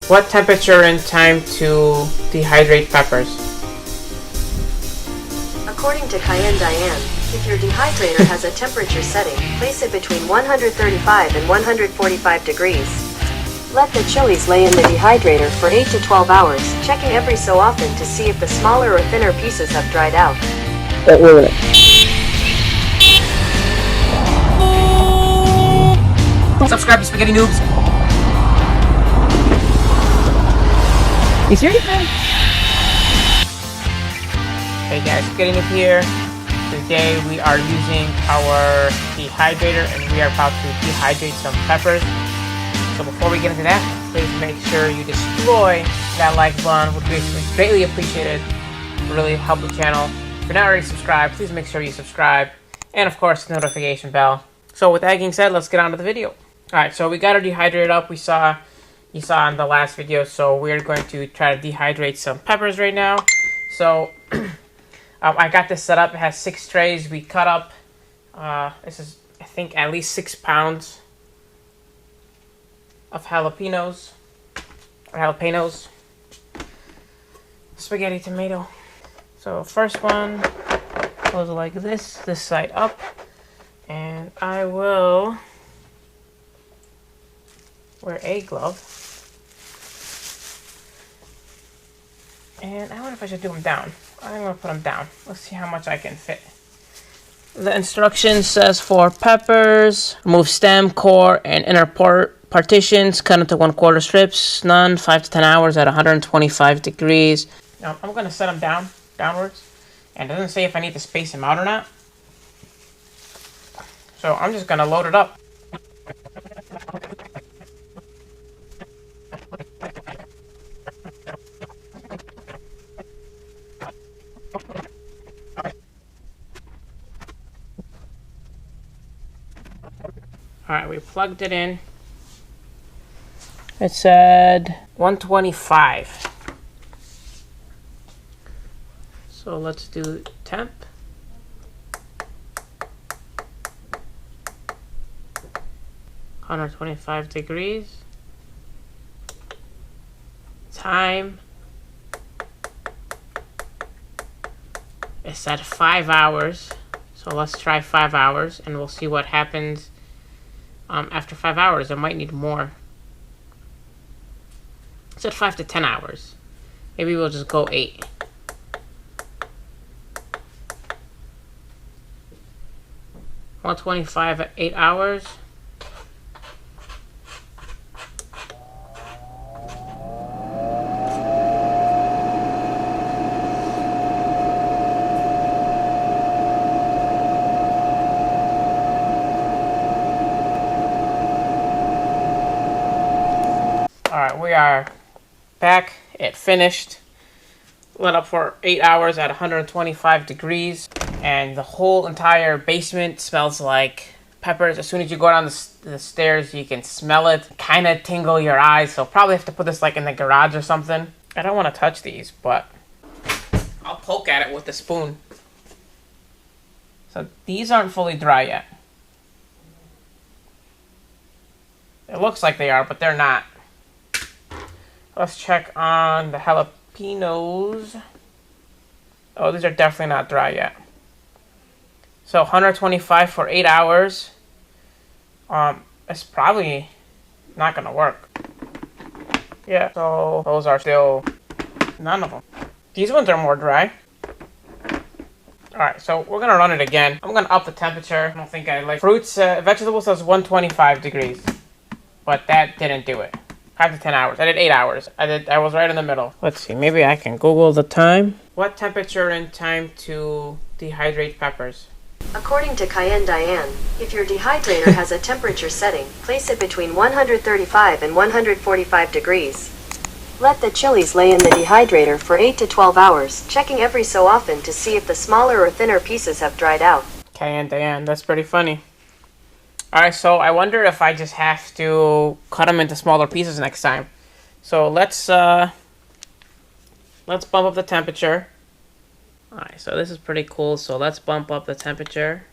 What temperature and time to dehydrate peppers? According to Cayenne Diane, if your dehydrator has a temperature setting, place it between 135 and 145 degrees. Let the chilies lay in the dehydrator for 8 to 12 hours, checking every so often to see if the smaller or thinner pieces have dried out. Subscribe to Spaghetti Noobs. You serious, man? Hey guys, Spaghetti Noob here. Today we are using our dehydrator and we are about to dehydrate some peppers. So before we get into that, please make sure you destroy that like button. Would be greatly appreciated. It really help the channel. If you're not already subscribed, please make sure you subscribe. And of course, the notification bell. So with that being said, let's get on to the video. Alright, so we got our dehydrator up. You saw in the last video. So we're going to try to dehydrate some peppers right now. So I got this set up. It has 6 trays. We cut up, this is, I think, at least 6 pounds of jalapenos. Spaghetti tomato. So first one goes like this side up. And I will wear a glove. And I wonder if I should do them down. I'm going to put them down. Let's see how much I can fit. The instruction says for peppers, remove stem, core, and inner partitions, cut into 1/4 strips, none, 5 to 10 hours at 125 degrees. Now, I'm going to set them downwards. And it doesn't say if I need to space them out or not. So I'm just going to load it up. Alright, we plugged it in. It said 125. So let's do temp. $125 degrees. Time. It said 5 hours. So let's try 5 hours and we'll see what happens. After 5 hours, I might need more. It said 5 to 10 hours. Maybe we'll just go 8. $125 at 8 hours. Alright, we are back. It finished. Lit up for 8 hours at 125 degrees. And the whole entire basement smells like peppers. As soon as you go down the stairs, you can smell it. Kind of tingle your eyes. So probably have to put this like in the garage or something. I don't want to touch these, but I'll poke at it with a spoon. So these aren't fully dry yet. It looks like they are, but they're not. Let's check on the jalapenos. Oh, these are definitely not dry yet. So 125 for 8 hours. It's probably not gonna work. Yeah, so those are still none of them. These ones are more dry. Alright, so we're gonna run it again. I'm gonna up the temperature. I don't think I like fruits. Vegetables says 125 degrees. But that didn't do it. 5 to 10 hours. I did 8 hours. I was right in the middle. Let's see, maybe I can Google the time. What temperature and time to dehydrate peppers? According to Cayenne Diane, if your dehydrator has a temperature setting, place it between 135 and 145 degrees. Let the chilies lay in the dehydrator for 8 to 12 hours, checking every so often to see if the smaller or thinner pieces have dried out. Cayenne Diane, that's pretty funny. Alright, so I wonder if I just have to cut them into smaller pieces next time. So let's bump up the temperature. Alright, so this is pretty cool. So let's bump up the temperature.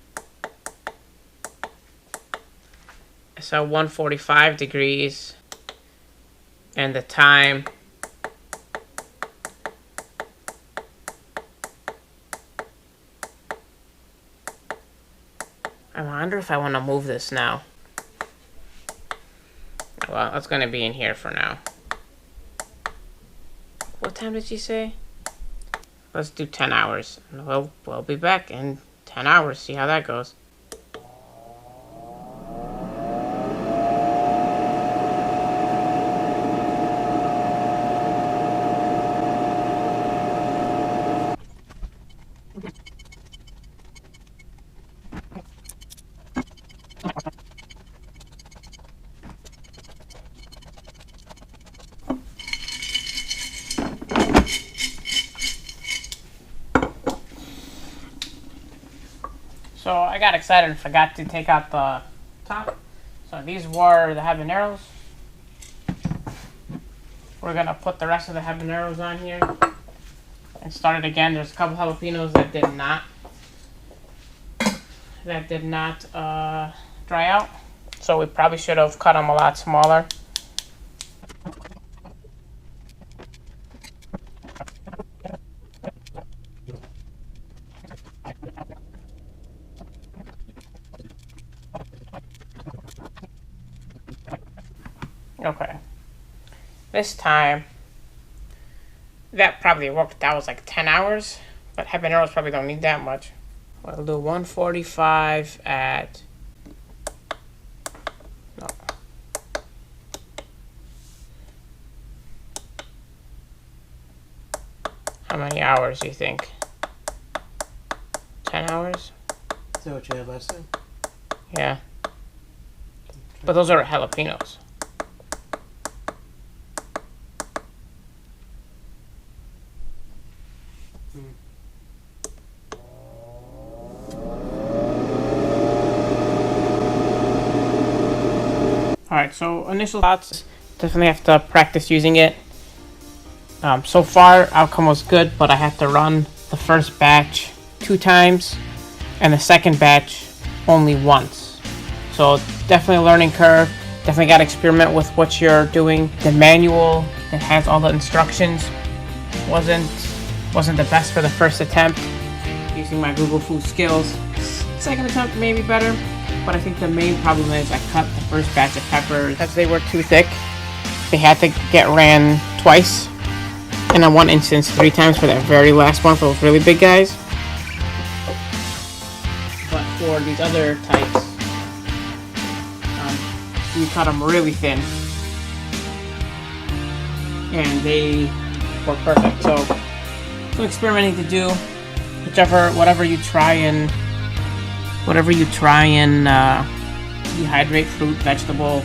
So 145 degrees. And the time. I wonder if I want to move this now. Well, it's going to be in here for now. What time did she say? Let's do 10 hours. We'll be back in 10 hours. See how that goes. So I got excited and forgot to take out the top. So these were the habaneros. We're gonna put the rest of the habaneros on here and start it again. There's a couple jalapenos that did not dry out. So we probably should have cut them a lot smaller. Okay. This time, that probably worked. That was like 10 hours, but habaneros probably don't need that much. We'll do 145 at... No. How many hours do you think? 10 hours? Is that what you had last time? Yeah. But those are jalapenos. Alright, so initial thoughts, definitely have to practice using it. So far, outcome was good, but I had to run the first batch 2 times and the second batch only once. So definitely a learning curve. Definitely got to experiment with what you're doing. The manual that has all the instructions wasn't the best for the first attempt. Using my Google Food skills. Second attempt maybe better, but I think the main problem is I cut the first batch of peppers as they were too thick. They had to get ran twice, and in one instance 3 times for that very last one for those really big guys. But for these other types, we cut them really thin, and they were perfect. So some experimenting to do. Whatever you try and dehydrate fruit, vegetable,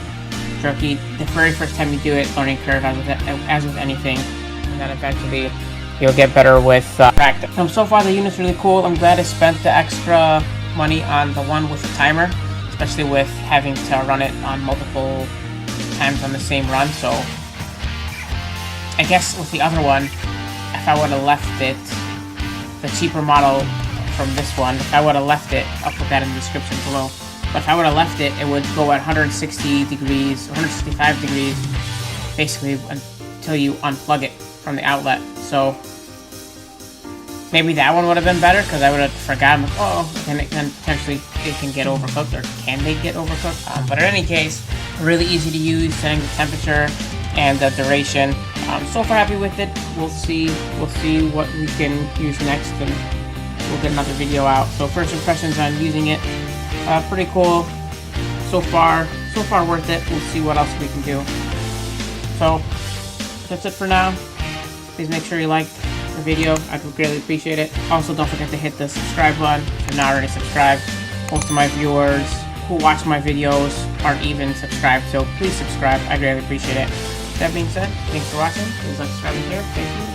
jerky, the very first time you do it, learning curve as with anything, and then eventually you'll get better with practice. So far the unit's really cool. I'm glad I spent the extra money on the one with the timer, especially with having to run it on multiple times on the same run. So I guess with the other one, if I would have left it, the cheaper model from this one, if I would have left it, I'll put that in the description below, but if I would have left it, it would go at 160 degrees, 165 degrees, basically until you unplug it from the outlet. So maybe that one would have been better, because I would have forgotten, and potentially it can get overcooked, or can they get overcooked? But in any case, really easy to use, setting the temperature and the duration. So far happy with it. We'll see what we can use next, and we'll get another video out. So first impressions on using it, pretty cool. So far worth it. We'll see what else we can do. So that's it for now. Please make sure you like the video. I'd greatly appreciate it. Also, don't forget to hit the subscribe button if you're not already subscribed. Most of my viewers who watch my videos aren't even subscribed, so please subscribe. I greatly appreciate it. That being said, thanks for watching. Please like, subscribe here. Thank you.